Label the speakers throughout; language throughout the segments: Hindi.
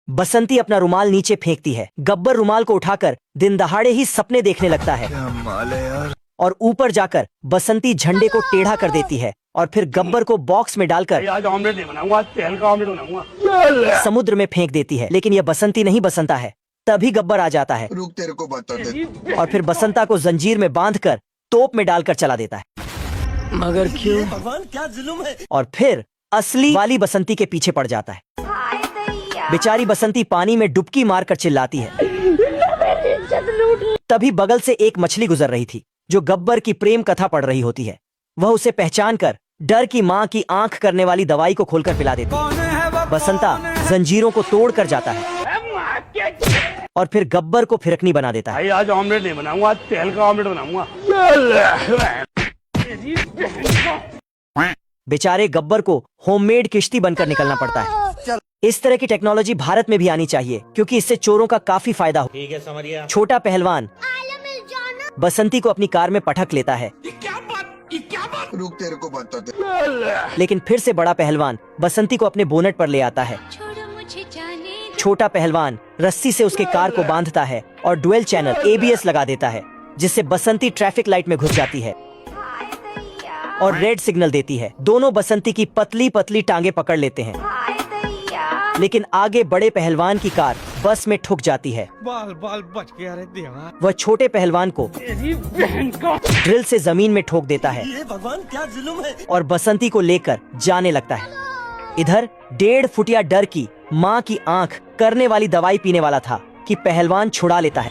Speaker 1: बसंती अपना रुमाल नीचे फेंकती है। गब्बर रुमाल को उठाकर दिन दहाड़े ही सपने देखने लगता है।
Speaker 2: क्या माल है यार।
Speaker 1: और ऊपर जाकर बसंती झंडे को टेढ़ा कर देती है और फिर गब्बर को बॉक्स में डालकर
Speaker 3: आज ऑमलेट नहीं बनाऊंगा, आज तेल का ऑमलेट बनाऊंगा।
Speaker 1: समुद्र में फेंक देती है। लेकिन यह बसंती नहीं बसंता है। तभी गब्बर आ जाता है
Speaker 2: रुक तेरे को बता दे।
Speaker 1: और फिर बसंता को जंजीर में बांधकर तोप में डालकर चला देता है।
Speaker 4: मगर क्यों?
Speaker 5: भगवान क्या जुल्म है।
Speaker 1: और फिर असली वाली बसंती के पीछे पड़ जाता है। बेचारी बसंती पानी में डुबकी मारकर चिल्लाती है। तभी बगल से एक मछली गुजर रही थी जो गब्बर की प्रेम कथा पढ़ रही होती है। वह उसे पहचान कर डर की माँ की आंख करने वाली दवाई को खोलकर पिला देती है। बसंता जंजीरों को तोड़ कर जाता है और फिर गब्बर को फिरकनी बना देता है।
Speaker 3: आज ऑमलेट नहीं बनाऊंगा, आज तेल का ऑमलेट बनाऊंगा।
Speaker 1: बेचारे गब्बर को होममेड किश्ती बनकर निकलना पड़ता है। इस तरह की टेक्नोलॉजी भारत में भी आनी चाहिए क्योंकि इससे चोरों का काफी फायदा हो।
Speaker 5: ठीक है समझिए।
Speaker 1: छोटा पहलवान बसंती को अपनी कार में पटक लेता है।
Speaker 2: रुक तेरे को बता दे।
Speaker 1: लेकिन फिर से बड़ा पहलवान बसंती को अपने बोनट पर ले आता है। छोटा पहलवान रस्सी से उसके कार को बांधता है और डुअल चैनल ABS लगा देता है, जिससे बसंती ट्रैफिक लाइट में घुस जाती है और रेड सिग्नल देती है। दोनों बसंती की पतली पतली टांगे पकड़ लेते हैं, लेकिन आगे बड़े पहलवान की कार बस में ठुक जाती है।
Speaker 5: बाल बाल बच गया रे देवा।
Speaker 1: वह छोटे पहलवान को ड्रिल से जमीन में ठोक देता है
Speaker 5: ये भगवान क्या जुल्म है।
Speaker 1: और बसंती को लेकर जाने लगता है। इधर 1.5 फुटिया डर की माँ की आंख करने वाली दवाई पीने वाला था कि पहलवान छुड़ा लेता है,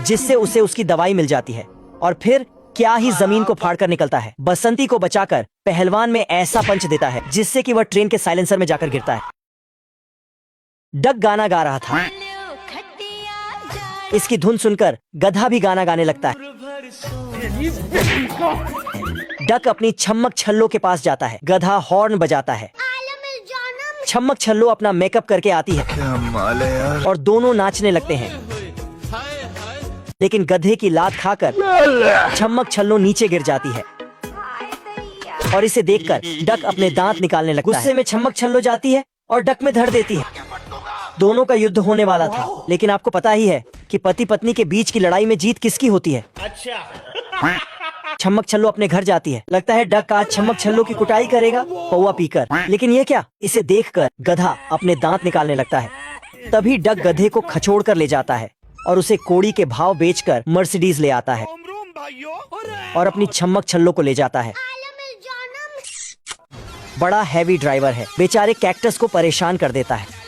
Speaker 1: जिससे उसे उसकी दवाई मिल जाती है और फिर क्या ही जमीन को फाड़कर निकलता है। बसंती को बचाकर पहलवान में ऐसा पंच देता है जिससे कि वह ट्रेन के साइलेंसर में जाकर गिरता है। डक गाना गा रहा था। इसकी धुन सुनकर गधा भी गाना गाने लगता है। डक अपनी छम्मक छल्लो के पास जाता है। गधा हॉर्न बजाता है। छम्मक छल्लो अपना मेकअप करके आती है
Speaker 2: क्या माल है यार।
Speaker 1: और दोनों नाचने लगते हैं। लेकिन गधे की लात खाकर छम्मक छल्लो नीचे गिर जाती है और इसे देखकर डक अपने दांत निकालने लगता है। गुस्से में छम्मक छल्लो जाती है और डक में धर देती है। दोनों का युद्ध होने वाला था, लेकिन आपको पता ही है कि पति पत्नी के बीच की लड़ाई में जीत किसकी होती है। छम्मक छल्लो अपने घर जाती है। लगता है डक आज छम्मक छल्लो की कुटाई करेगा पौवा पीकर, लेकिन ये क्या, इसे देखकर गधा अपने दांत निकालने लगता है। तभी डक गधे को खचोड़ कर ले जाता है और उसे कोड़ी के भाव बेचकर मर्सिडीज ले आता है और अपनी छम्मक छल्लो को ले जाता है। बड़ा हैवी ड्राइवर है, बेचारे कैक्टस को परेशान कर देता है।